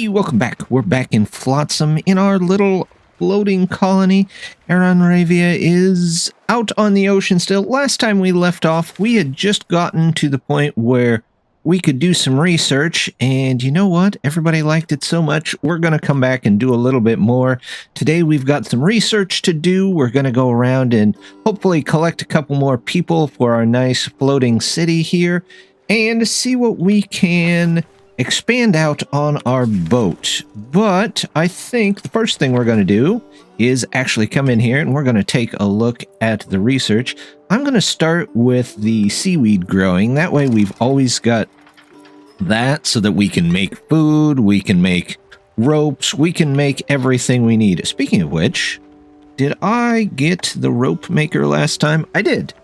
Hey, welcome back. We're back in Flotsam in our little floating colony. Ravia is out on the ocean still. Last time we left off, we had just gotten to the point where we could do some research, and you know what? Everybody liked it so much, we're going to come back and do a little bit more. Today we've got some research to do. We're going to go around and hopefully collect a couple more people for our nice floating city here, and see what we can expand out on our boat. But I think the first thing we're going to do is actually come in here and we're going to take a look at the research. I'm going to start with the seaweed growing. That way we've always got that so that we can make food, we can make ropes, we can make everything we need. Speaking of which, did I get the rope maker last time? I did.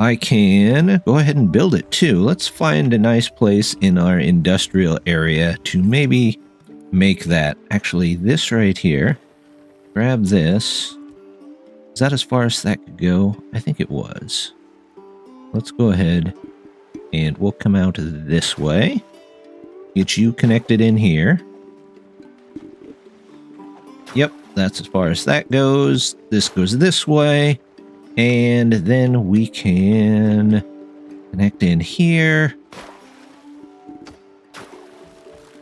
I can go ahead and build it too. Let's find a nice place in our industrial area to maybe make that. Actually, this right here. Grab this. Is that as far as that could go? I think it was. Let's go ahead and we'll come out this way. Get you connected in here. Yep, that's as far as that goes. This goes this way. And then we can connect in here.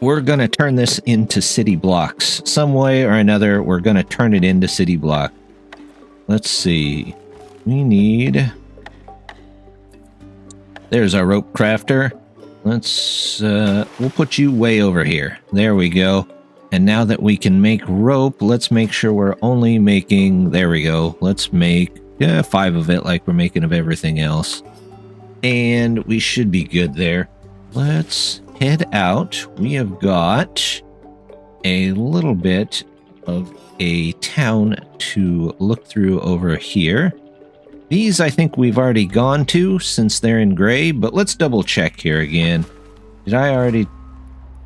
We're going to turn this into city blocks. Some way or another, we're going to turn it into city block. Let's see. We need... There's our rope crafter. Let's, we'll put you way over here. There we go. And now that we can make rope, let's make sure we're only making... There we go. Let's make... 5 of it like we're making of everything else. And we should be good there. Let's head out. We have got a little bit of a town to look through over here. These I think we've already gone to since they're in gray, but let's double check here again. Did I already...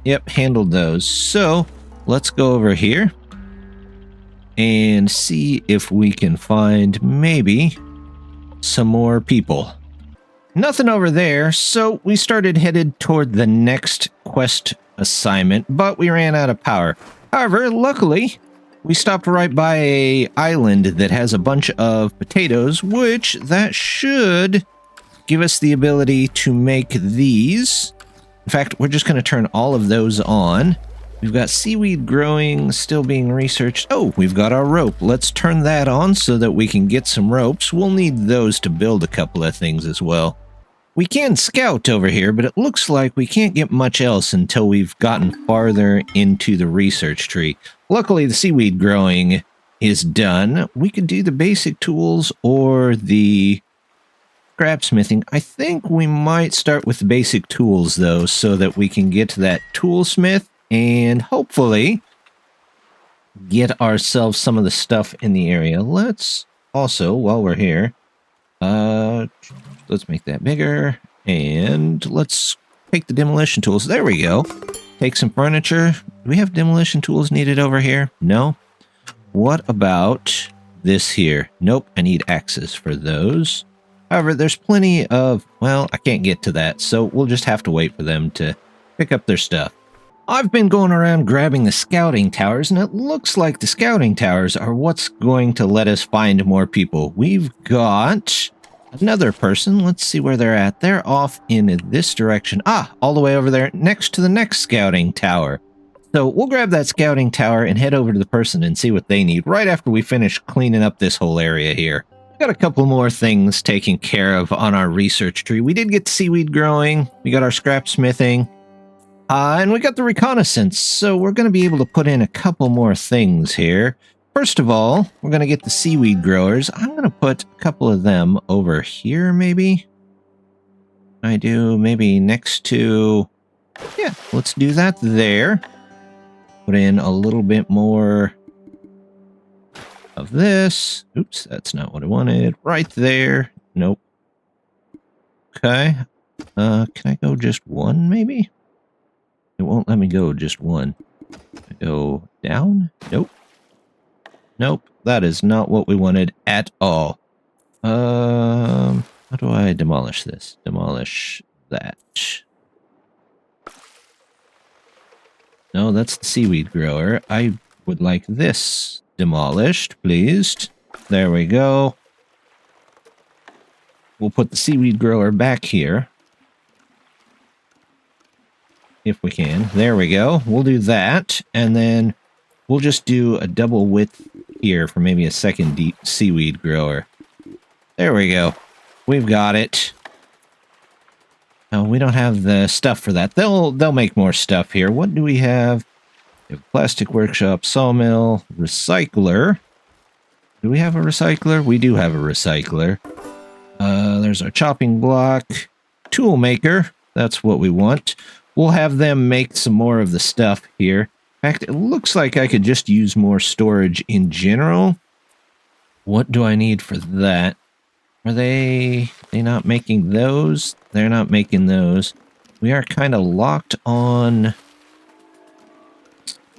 Yep, handled those. So let's go over here and see if we can find maybe some more people. Nothing over there, so we started headed toward the next quest assignment, but we ran out of power. However, luckily, we stopped right by an island that has a bunch of potatoes, which that should give us the ability to make these. In fact, we're just going to turn all of those on. We've got seaweed growing, still being researched. Oh, we've got our rope. Let's turn that on so that we can get some ropes. We'll need those to build a couple of things as well. We can scout over here, but it looks like we can't get much else until we've gotten farther into the research tree. Luckily, the seaweed growing is done. We could do the basic tools or the scrapsmithing. I think we might start with the basic tools, though, so that we can get to that toolsmith and hopefully get ourselves some of the stuff in the area. Let's also, while we're here, let's make that bigger, and let's take the demolition tools. There we go. Take some furniture. Do we have demolition tools needed over here? No? What about this here? Nope, I need axes for those. However, there's plenty of... Well, I can't get to that, so we'll just have to wait for them to pick up their stuff. I've been going around grabbing the scouting towers, and it looks like the scouting towers are what's going to let us find more people. We've got another person. Let's see where they're at. They're off in this direction. Ah, all the way over there next to the next scouting tower. So we'll grab that scouting tower and head over to the person and see what they need right after we finish cleaning up this whole area here. Got a couple more things taken care of on our research tree. We did get the seaweed growing. We got our scrap smithing. And we got the reconnaissance, so we're going to be able to put in a couple more things here. First of all, we're going to get the seaweed growers. I'm going to put a couple of them over here, maybe. I do, maybe next to... Yeah, let's do that there. Put in a little bit more of this. Oops, that's not what I wanted. Right there. Nope. Okay. Can I go just one, maybe? It won't let me go just one. I go down? Nope. Nope, that is not what we wanted at all. How do I demolish this? Demolish that. No, that's the seaweed grower. I would like this demolished, please. There we go. We'll put the seaweed grower back here. If we can. There we go. We'll do that. And then we'll just do a double width here for maybe a second deep seaweed grower. There we go. We've got it. Oh, we don't have the stuff for that. They'll make more stuff here. What do we have? We have plastic workshop, sawmill, recycler. Do we have a recycler? We do have a recycler. There's our chopping block. Tool maker. That's what we want. We'll have them make some more of the stuff here. In fact, it looks like I could just use more storage in general. What do I need for that? Are they not making those? They're not making those. We are kind of locked on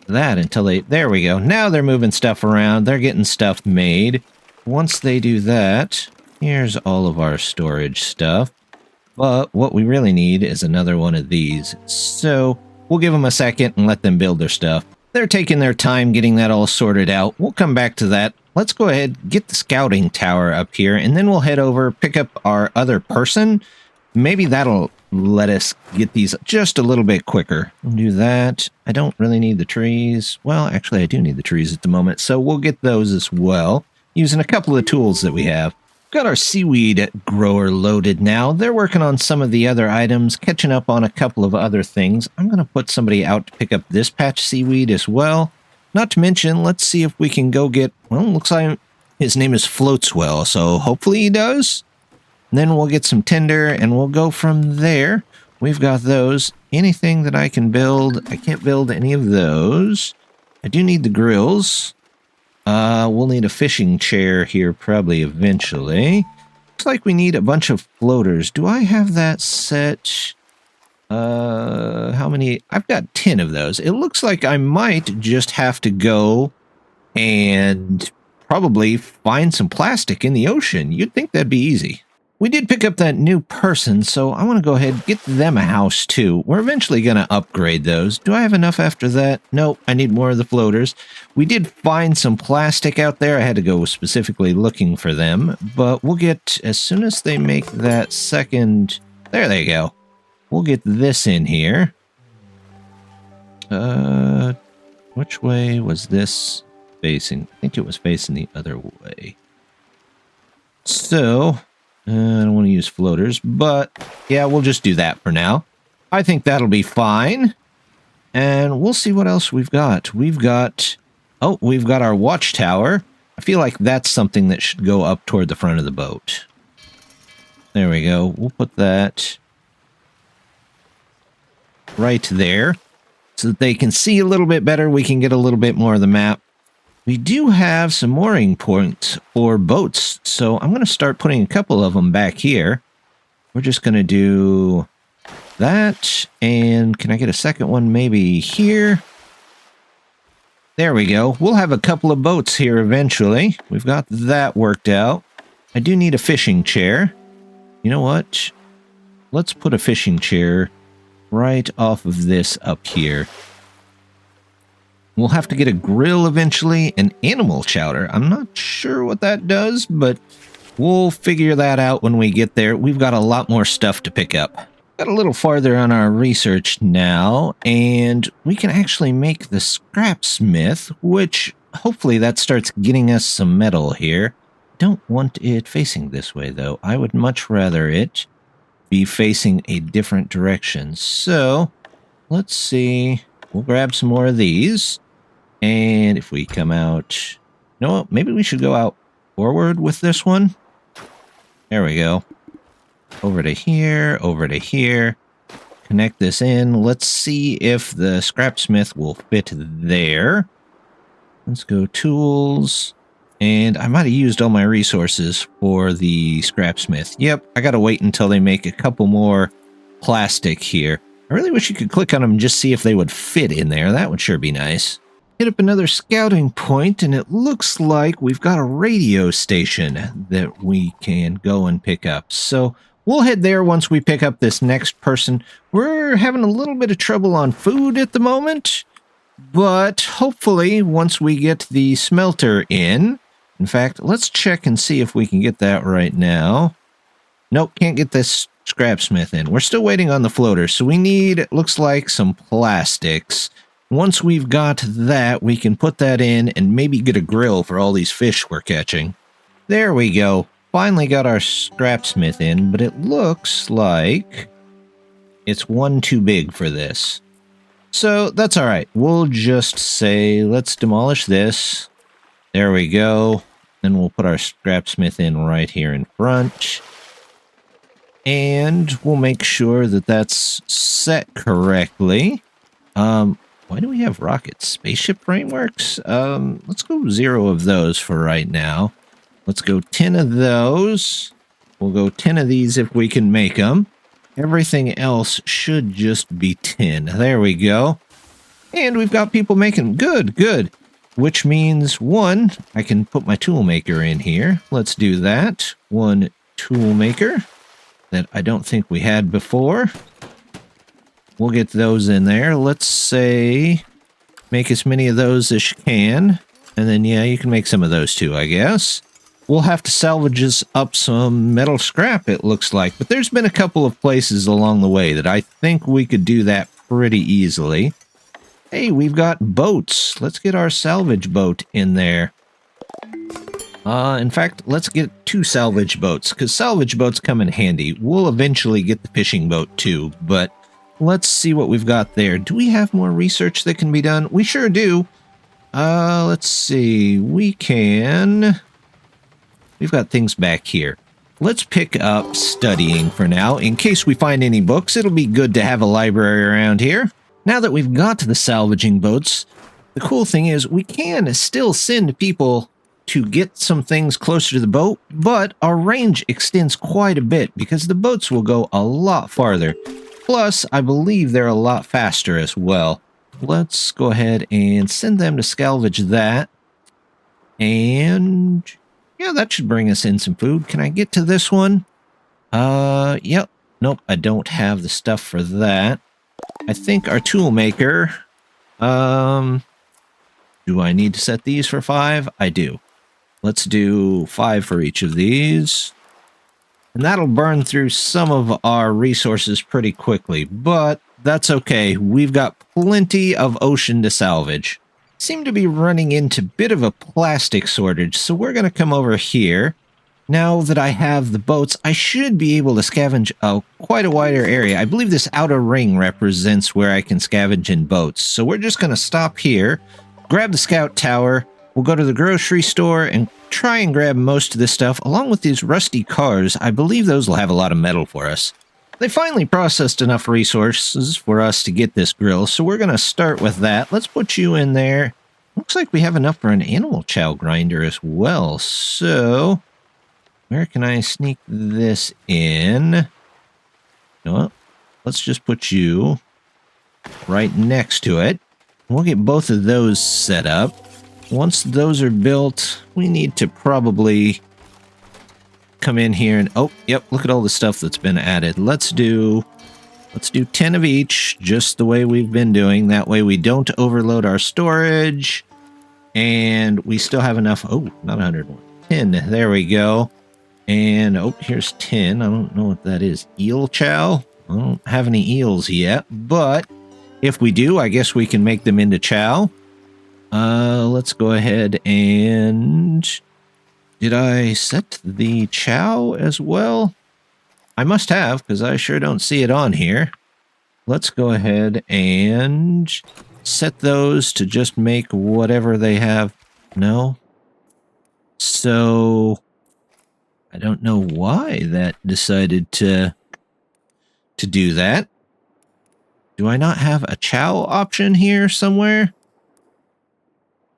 that until they... There we go. Now they're moving stuff around. They're getting stuff made. Once they do that, here's all of our storage stuff. But what we really need is another one of these. So we'll give them a second and let them build their stuff. They're taking their time getting that all sorted out. We'll come back to that. Let's go ahead, get the scouting tower up here, and then we'll head over, pick up our other person. Maybe that'll let us get these just a little bit quicker. We'll do that. I don't really need the trees. Well, actually, I do need the trees at the moment, so we'll get those as well, using a couple of tools that we have. Got our seaweed grower loaded now. They're working on some of the other items, catching up on a couple of other things. I'm going to put somebody out to pick up this patch seaweed as well. Not to mention, let's see if we can go get... Well, looks like his name is Flotswell, so hopefully he does. And then we'll get some tinder, and we'll go from there. We've got those. Anything that I can build, I can't build any of those. I do need the grills. We'll need a fishing chair here probably eventually. Looks like we need a bunch of floaters. Do I have that set? How many? I've got 10 of those. It looks like I might just have to go and probably find some plastic in the ocean. You'd think that'd be easy. We did pick up that new person, so I want to go ahead and get them a house too. We're eventually going to upgrade those. Do I have enough after that? Nope, I need more of the floaters. We did find some plastic out there. I had to go specifically looking for them, but we'll get, as soon as they make that second... There they go. We'll get this in here. Which way was this facing? I think it was facing the other way. So... I don't want to use floaters, but yeah, we'll just do that for now. I think that'll be fine. And we'll see what else we've got. We've got our watchtower. I feel like that's something that should go up toward the front of the boat. There we go. We'll put that right there so that they can see a little bit better. We can get a little bit more of the map. We do have some mooring points for boats, so I'm going to start putting a couple of them back here. We're just going to do that, and can I get a second one maybe here? There we go. We'll have a couple of boats here eventually. We've got that worked out. I do need a fishing chair. You know what? Let's put a fishing chair right off of this up here. We'll have to get a grill eventually, and animal chowder. I'm not sure what that does, but we'll figure that out when we get there. We've got a lot more stuff to pick up. Got a little farther on our research now, and we can actually make the scrap smith, which hopefully that starts getting us some metal here. Don't want it facing this way, though. I would much rather it be facing a different direction. So, let's see. We'll grab some more of these. And if we come out... No, maybe we should go out forward with this one. There we go. Over to here, over to here. Connect this in. Let's see if the scrapsmith will fit there. Let's go tools. And I might have used all my resources for the scrapsmith. Yep, I gotta wait until they make a couple more plastic here. I really wish you could click on them and just see if they would fit in there. That would sure be nice. Hit up another scouting point, and it looks like we've got a radio station that we can go and pick up. So we'll head there once we pick up this next person. We're having a little bit of trouble on food at the moment. But hopefully, once we get the smelter in fact, let's check and see if we can get that right now. Nope, can't get this scrapsmith in. We're still waiting on the floater, so we need, it looks like, some plastics. Once we've got that, we can put that in and maybe get a grill for all these fish we're catching. There we go. Finally got our scrapsmith in, but it looks like it's one too big for this. So that's alright. We'll just say, let's demolish this. There we go. Then we'll put our scrapsmith in right here in front. And we'll make sure that that's set correctly. Why do we have rockets? Spaceship frameworks? Let's go 0 of those for right now. Let's go 10 of those. We'll go 10 of these if we can make them. Everything else should just be 10. There we go. And we've got people making good, good. Which means, one, I can put my tool maker in here. Let's do that. One tool maker that I don't think we had before. We'll get those in there. Let's say make as many of those as you can. And then, yeah, you can make some of those too, I guess. We'll have to salvage up some metal scrap, it looks like. But there's been a couple of places along the way that I think we could do that pretty easily. Hey, we've got boats. Let's get our salvage boat in there. In fact, let's get 2 salvage boats, because salvage boats come in handy. We'll eventually get the fishing boat too, but let's see what we've got there. Do we have more research that can be done? We sure do. Let's see. We can... We've got things back here. Let's pick up studying for now. In case we find any books, it'll be good to have a library around here. Now that we've got to the salvaging boats, the cool thing is we can still send people to get some things closer to the boat, but our range extends quite a bit because the boats will go a lot farther. Plus, I believe they're a lot faster as well. Let's go ahead and send them to salvage that. And yeah, that should bring us in some food. Can I get to this one? Yep. Nope, I don't have the stuff for that. I think our tool maker, do I need to set these for 5? I do. Let's do 5 for each of these. And that'll burn through some of our resources pretty quickly, but that's okay. We've got plenty of ocean to salvage. Seem to be running into a bit of a plastic shortage, so we're going to come over here. Now that I have the boats, I should be able to scavenge quite a wider area. I believe this outer ring represents where I can scavenge in boats. So we're just going to stop here, grab the scout tower. We'll go to the grocery store and try and grab most of this stuff, along with these rusty cars. I believe those will have a lot of metal for us. They finally processed enough resources for us to get this grill, so we're going to start with that. Let's put you in there. Looks like we have enough for an animal chow grinder as well, so... Where can I sneak this in? You know what? Let's just put you right next to it. We'll get both of those set up. Once those are built, we need to probably come in here and... Oh, yep, look at all the stuff that's been added. Let's do 10 of each, just the way we've been doing. That way we don't overload our storage. And we still have enough... Oh, not 101. 10. There we go. And, oh, here's 10. I don't know what that is. Eel chow? I don't have any eels yet, but if we do, I guess we can make them into chow. Let's go ahead and... Did I set the chow as well? I must have, because I sure don't see it on here. Let's go ahead and set those to just make whatever they have. No? So... I don't know why that decided to do that. Do I not have a chow option here somewhere?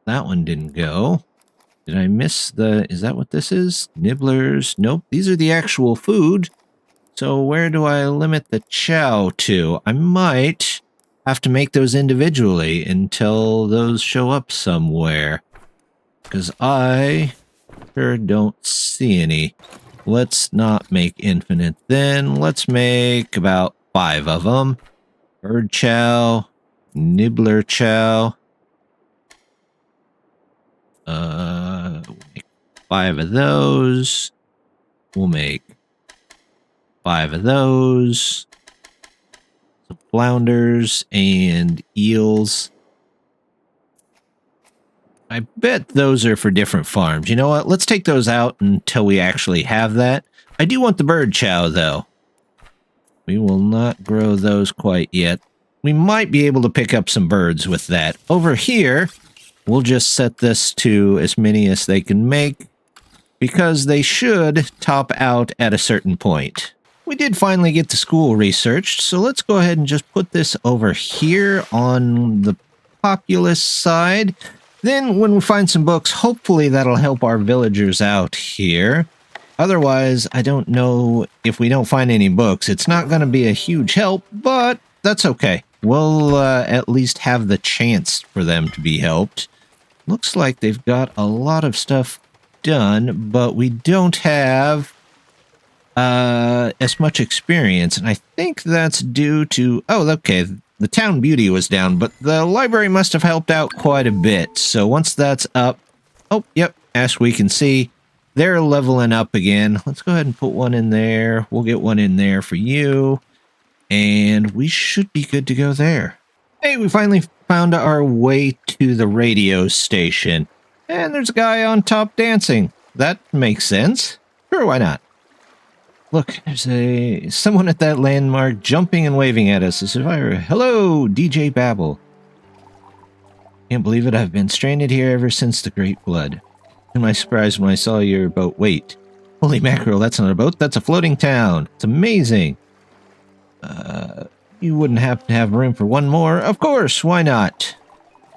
That one didn't go. Did I miss the... Is that what this is? Nibblers? Nope, these are the actual food. So where do I limit the chow to? I might have to make those individually until those show up somewhere. Because I... sure don't see any. Let's not make infinite then. Let's make about 5 of them. Bird chow, nibbler chow. We'll make 5 of those. We'll make 5 of those. Some flounders and eels. I bet those are for different farms. You know what? Let's take those out until we actually have that. I do want the bird chow, though. We will not grow those quite yet. We might be able to pick up some birds with that. Over here, we'll just set this to as many as they can make, because they should top out at a certain point. We did finally get the school researched, so let's go ahead and just put this over here on the populous side. Then when we find some books, hopefully that'll help our villagers out here. Otherwise, I don't know if we don't find any books. It's not going to be a huge help, but that's okay. We'll at least have the chance for them to be helped. Looks like they've got a lot of stuff done, but we don't have as much experience. And I think that's due to... Oh, okay. The town beauty was down, but the library must have helped out quite a bit. So once that's up... Oh, yep. As we can see, they're leveling up again. Let's go ahead and put one in there. We'll get one in there for you. And we should be good to go there. Hey, we finally found our way to the radio station. And there's a guy on top dancing. That makes sense. Sure, why not? Look, there's someone at that landmark jumping and waving at us as if I were, hello, DJ Babel. Can't believe it, I've been stranded here ever since the Great Flood. To my surprise when I saw your boat. Wait, holy mackerel, that's not a boat, that's a floating town. It's amazing. You wouldn't happen to have room for one more? Of course, why not?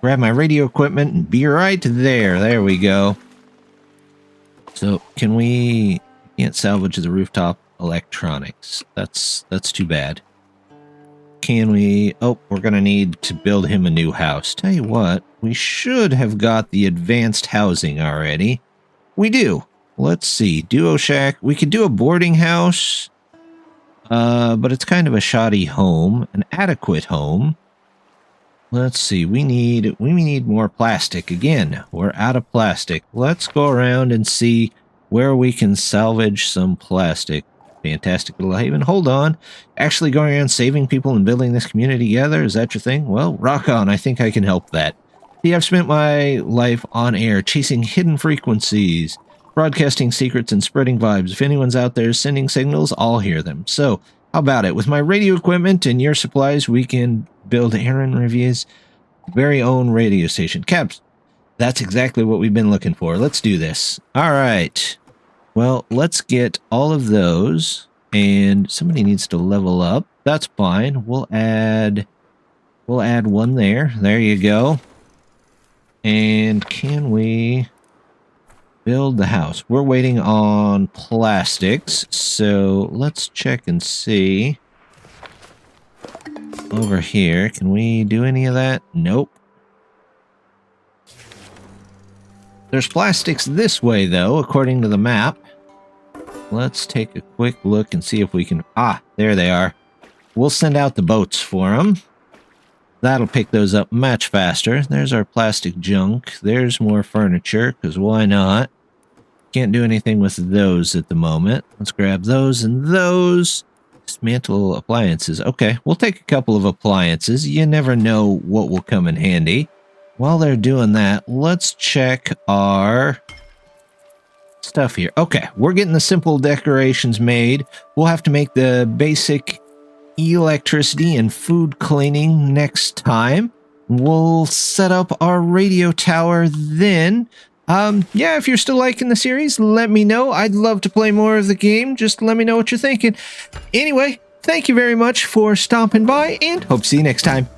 Grab my radio equipment and be right there. There we go. So, can we... Can't salvage the rooftop electronics. That's too bad. Can we... Oh, we're going to need to build him a new house. Tell you what, we should have got the advanced housing already. We do. Let's see. Duo shack. We could do a boarding house. But it's kind of a shoddy home. An adequate home. Let's see. We need more plastic. Again, we're out of plastic. Let's go around and see where we can salvage some plastic. Fantastic little haven. Hold on. Actually going around saving people and building this community together? Is that your thing? Well, rock on. I think I can help that. See, I've spent my life on air chasing hidden frequencies, broadcasting secrets and spreading vibes. If anyone's out there sending signals, I'll hear them. So, how about it? With my radio equipment and your supplies, we can build Aaron Revier's very own radio station. Caps, that's exactly what we've been looking for. Let's do this. All right. Well, let's get all of those, and somebody needs to level up. That's fine. We'll add one there. There you go. And can we build the house? We're waiting on plastics, so let's check and see. Over here, can we do any of that? Nope. There's plastics this way, though, according to the map. Let's take a quick look and see if we can... Ah, there they are. We'll send out the boats for them. That'll pick those up much faster. There's our plastic junk. There's more furniture, because why not? Can't do anything with those at the moment. Let's grab those and those. Dismantle appliances. Okay, we'll take a couple of appliances. You never know what will come in handy. While they're doing that, let's check our stuff here. Okay, we're getting the simple decorations made. We'll have to make the basic electricity and food cleaning next time. We'll set up our radio tower then. Yeah, if you're still liking the series, let me know. I'd love to play more of the game. Just let me know what you're thinking. Anyway, thank you very much for stopping by, and hope to see you next time.